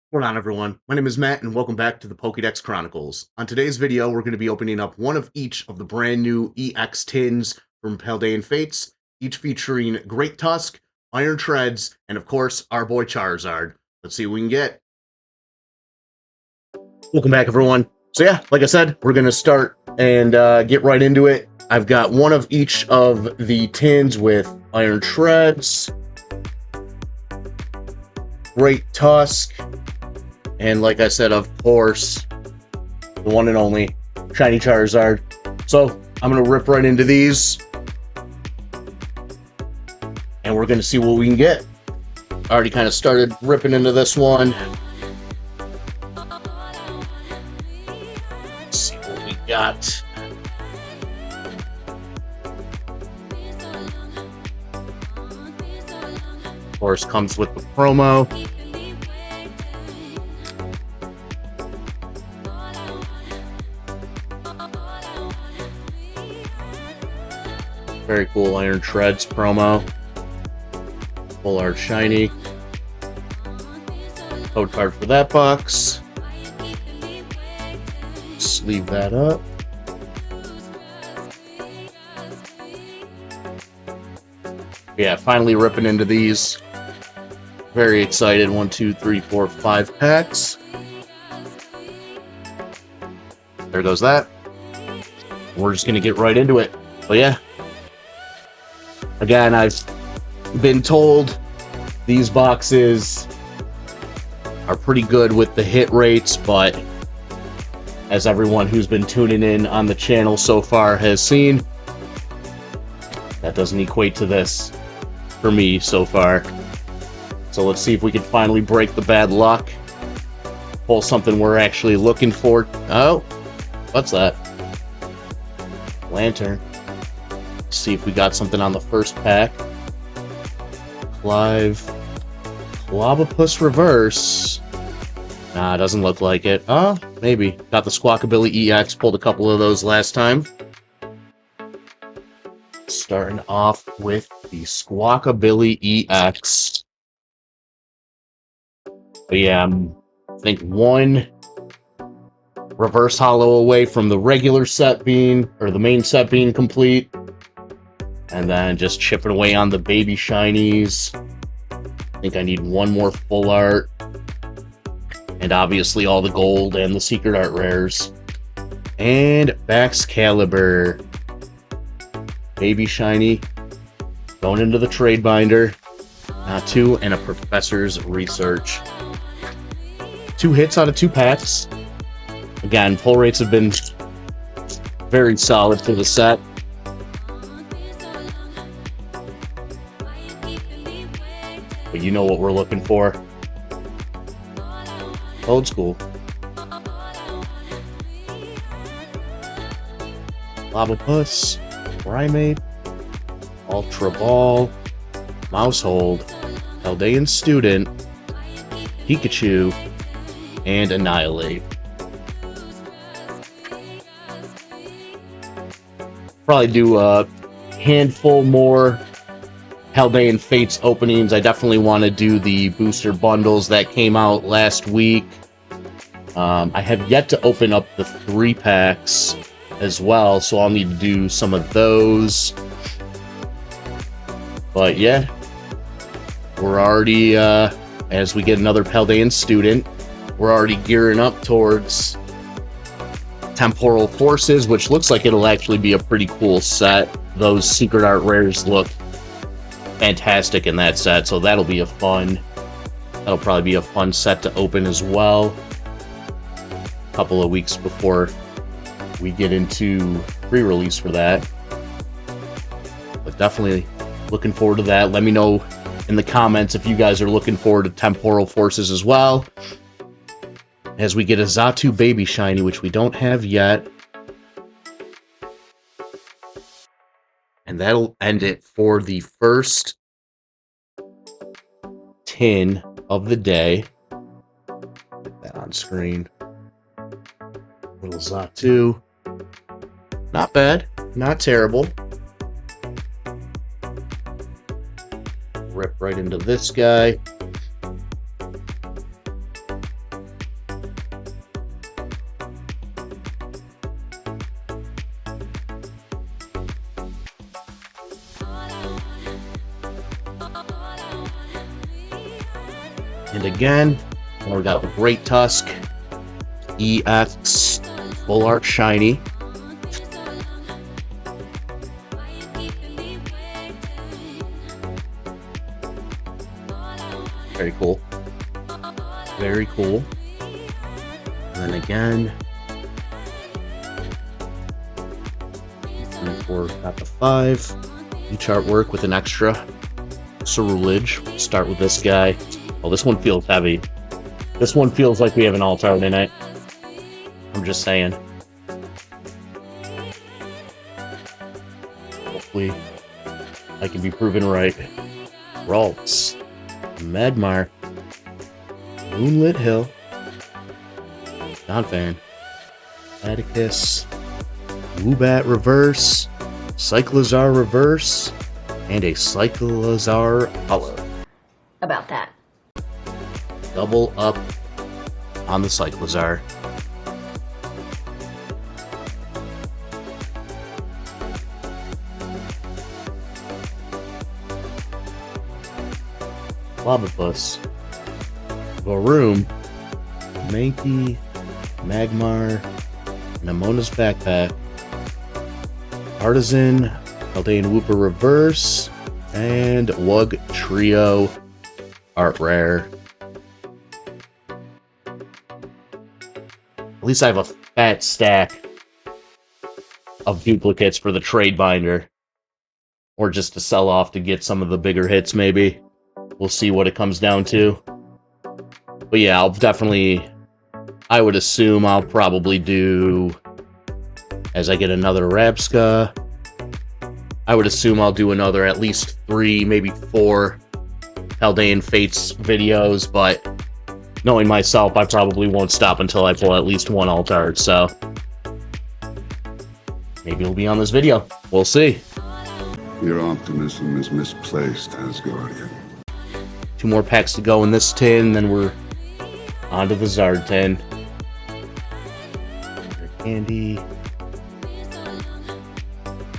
What's going on, everyone? My name is Matt, and welcome back to the Pokedex Chronicles. On today's video, we're going to be opening up one of each of the brand new EX tins from Paldean Fates, each featuring Great Tusk, Iron Treads, and of course, our boy Charizard. Let's see what we can get. Welcome back, everyone. So yeah, like I said, we're going to start and get right into it. I've got one of each of the tins with Iron Treads, Great Tusk, and like I said, of course, the one and only Shiny Charizard. So I'm going to rip right into these, and we're going to see what we can get. I already kind of started ripping into this one. Let's see what we got. Of course, comes with the promo. Very cool Iron Treads promo. Full art shiny. Code card for that box. Sleeve that up. Yeah, finally ripping into these. Very excited. 1, 2, 3, 4, 5 packs. There goes that. We're just gonna get right into it. But yeah. Again, I've been told these boxes are pretty good with the hit rates, but as everyone who's been tuning in on the channel so far has seen, that doesn't equate to this for me so far. So let's see if we can finally break the bad luck, pull something we're actually looking for. Oh, what's that? Lantern. See if we got something on the first pack. Clobopus Reverse. Nah, doesn't look like it. Oh, maybe. Got the Squawkabilly EX. Pulled a couple of those last time. Starting off with the Squawkabilly EX. But yeah, I think one reverse holo away from the regular set being, or the main set being complete. And then just chipping away on the baby shinies. I think I need one more full art. And obviously all the gold and the secret art rares. And Baxcalibur. Baby shiny. Going into the trade binder. Not two, and a professor's research. 2 hits out of 2 packs. Again, pull rates have been very solid for the set. But you know what we're looking for. Old school. Lobopus, Primate, Ultra Ball, Mousehold, Paldean Student, Pikachu, and Annihilate. Probably do a handful more Paldean Fates openings. I definitely want to do the booster bundles that came out last week. I have yet to open up the 3 packs as well, so I'll need to do some of those. But yeah, we're already, as we get another Paldean Student, we're already gearing up towards Temporal Forces, which looks like it'll actually be a pretty cool set. Those secret art rares look fantastic in that set, so that'll be that'll probably be a fun set to open as well. A couple of weeks before we get into pre-release for that, but definitely looking forward to that. Let me know in the comments if you guys are looking forward to Temporal Forces as well, as we get a Xatu baby shiny, which we don't have yet. And that'll end it for the first tin of the day. Get that on screen. Little Xatu. Not bad. Not terrible. Rip right into this guy. And again, we got the Great Tusk EX Full Art Shiny. Very cool. Very cool. And then again, 3, 4, got the 5. Each artwork with an extra Cerulege. Start with this guy. Oh, this one feels heavy. This one feels like we have an alt-art in it. I'm just saying. Hopefully, I can be proven right. Ralts. Magmar. Moonlit Hill. Donphan. Atticus. Woobat Reverse. Cyclizar Reverse. And a Cyclizar Hollow. About that. Double up on the Cyclizar. Lobopus. Varoom. Mankey. Magmar. Nemona's Backpack. Artisan. Paldean Wooper Reverse. And Wug Trio Art Rare. At least I have a fat stack of duplicates for the trade binder. Or just to sell off to get some of the bigger hits, maybe. We'll see what it comes down to. But yeah, I'll definitely... I would assume I'll probably do... As I get another Rabsca... I would assume I'll do another at least 3, maybe 4 Paldean Fates videos, but... Knowing myself, I probably won't stop until I pull at least one alt-art, so... Maybe it'll be on this video. We'll see. Your optimism is misplaced, Asgardian. 2 more packs to go in this tin, then we're on to the Zard tin. Candy.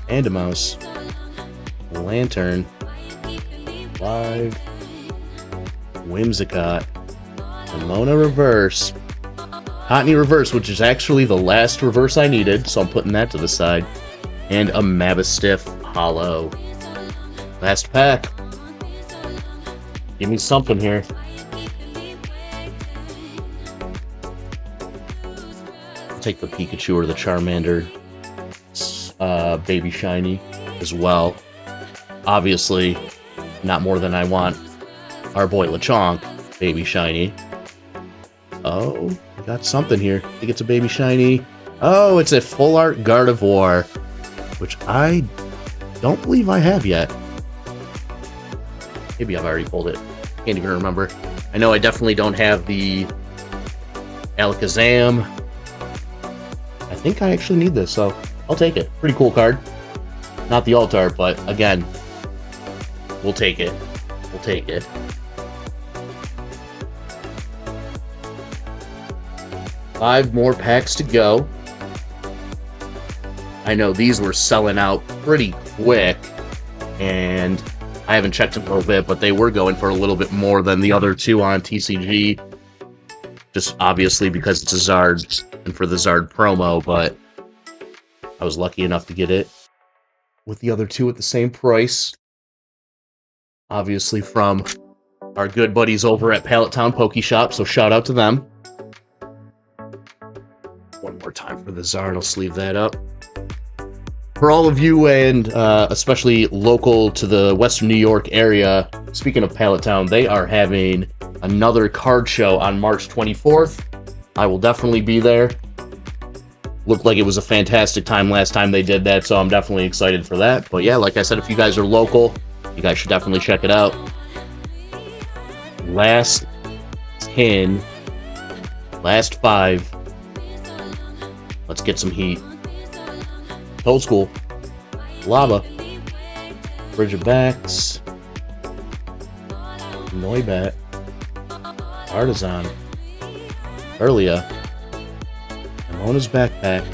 And a mouse. Lantern. Live. Whimsicott. Nemona Reverse. Hotney Reverse, which is actually the last reverse I needed, so I'm putting that to the side. And a Mavistiff Hollow. Last pack. Give me something here. I'll take the Pikachu or the Charmander Baby Shiny as well. Obviously, not more than I want our boy Lechonk Baby Shiny. Oh, we got something here. I think it's a Baby Shiny. Oh, it's a Full Art Gardevoir, which I don't believe I have yet. Maybe I've already pulled it. Can't even remember. I know I definitely don't have the Alakazam. I think I actually need this, so I'll take it. Pretty cool card. Not the alt-art, but again, we'll take it. We'll take it. Five more packs to go. I know these were selling out pretty quick, and I haven't checked in a little bit, but they were going for a little bit more than the other 2 on TCG. Just obviously because it's a Zard and for the Zard promo, but I was lucky enough to get it with the other 2 at the same price. Obviously from our good buddies over at Pallet Town Pokeshop, so shout out to them. One more time for the Zard, I'll sleeve that up. For all of you, and especially local to the Western New York area, speaking of Pallet Town, they are having another card show on March 24th. I will definitely be there. Looked like it was a fantastic time last time they did that, so I'm definitely excited for that. But yeah, like I said, if you guys are local, you guys should definitely check it out. Last 10, last 5. Let's get some heat. Old School, Lava, Bridge of Backs, Noibat, Artisan, Earlia, Nemona's Backpack,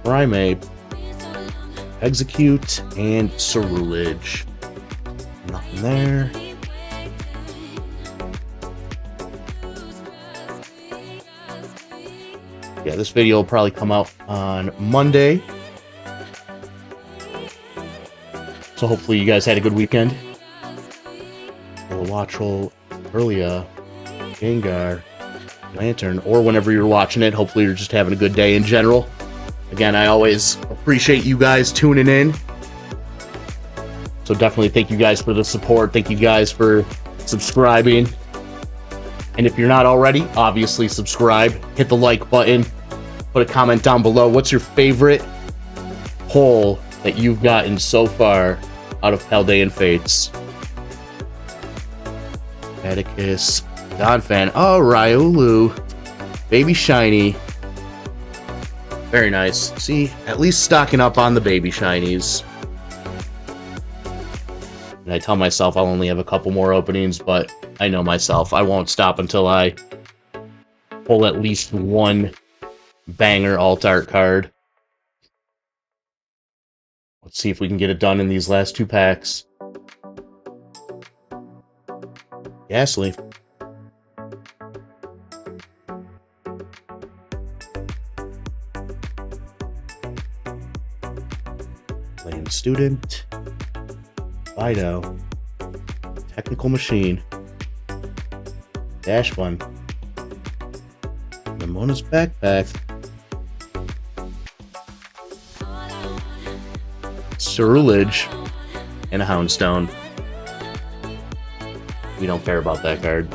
Primeape, Execute, and Cerulege. Nothing there. Yeah, this video will probably come out on Monday. So hopefully you guys had a good weekend. Watchel, Earlia, Gengar, Lantern, or whenever you're watching it, hopefully you're just having a good day in general. Again, I always appreciate you guys tuning in. So definitely thank you guys for the support. Thank you guys for subscribing. And if you're not already, obviously subscribe. Hit the like button. Put a comment down below. What's your favorite pull that you've gotten so far out of Paldean Fates? Atticus, Donphan, oh, Riolu, Baby Shiny. Very nice. See, at least stocking up on the Baby Shinies. And I tell myself I'll only have a couple more openings, but I know myself. I won't stop until I pull at least one banger alt art card. Let's see if we can get it done in these last 2 packs. Gasly. Playing Student. Fido. Technical Machine. Dash 1. Ramona's Backpack. Ceruledge. And a Houndstone. We don't care about that card.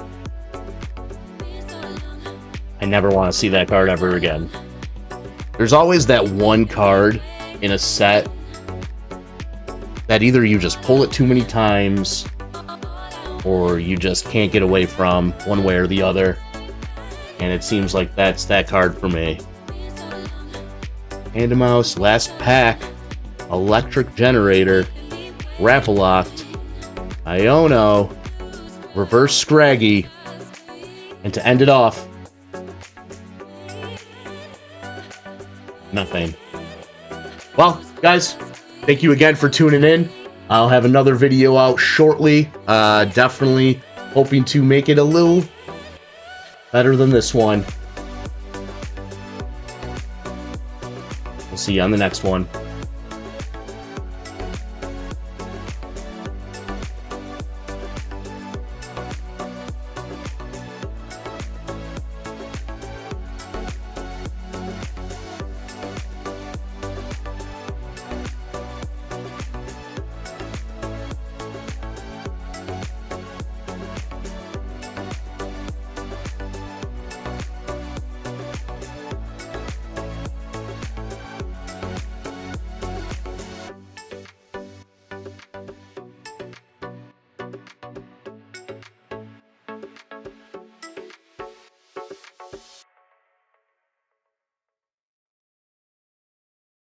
I never want to see that card ever again. There's always that one card in a set that either you just pull it too many times or you just can't get away from one way or the other. And it seems like that's that card for me. Handamouse, last pack, Electric Generator, Raffalocked, Iono, Reverse Scraggy, and to end it off, nothing. Well, guys, thank you again for tuning in. I'll have another video out shortly. Definitely hoping to make it a little better than this one. We'll see you on the next one.